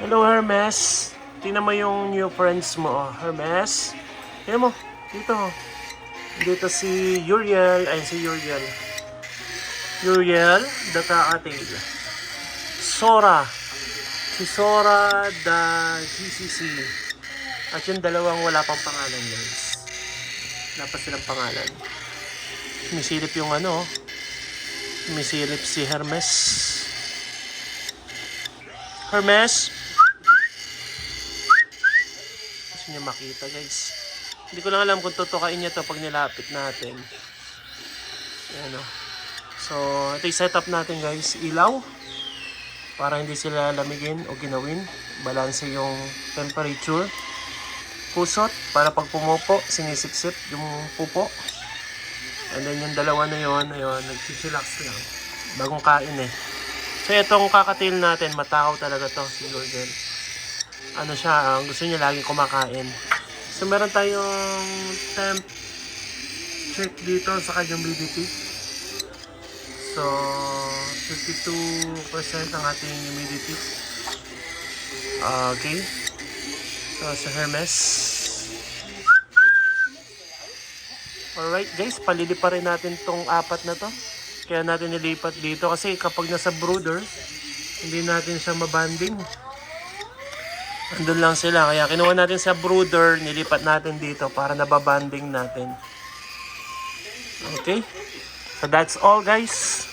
Hello, Hermes. Tingnan mo yung new friends mo, oh. Hermes. Tingnan mo. Dito, oh. Dito si Uriel. Ay, si Uriel. Uriel, the Kakatail. Sora. Si Sora, the GCC. At yung dalawang wala pang pangalan, guys. Wala pa silang pangalan. Sumisilip yung ano, sumisilip si Hermes. Hermes. Gusto niya makita, guys. Hindi ko lang alam kung tutukain niya to pag nilapit natin. Ayan, oh. So, ito yung setup natin, guys. Ilaw. Para hindi sila lamigin o ginawin. Balanse yung temperature. Kusot. Para pag pumupo, sinisip-sip yung pupo. And then yung dalawa na yun, ayun, nag-chillax lang. Bagong kain eh. So, itong kakatail natin, matakaw talaga to, si Jordan. Ano siya, gusto niya laging kumakain. So, meron tayong temp check dito sa kanyang humidity. So, 52% ang ating humidity. Okay. So, sa Hermes. Alright guys, palili pa rin natin tong apat na to. Kaya natin nilipat dito kasi kapag nasa brooder, hindi natin siya mabanding. Andun lang sila. Kaya kinuha natin sa brooder, nilipat natin dito para nababanding natin. Okay? So that's all guys.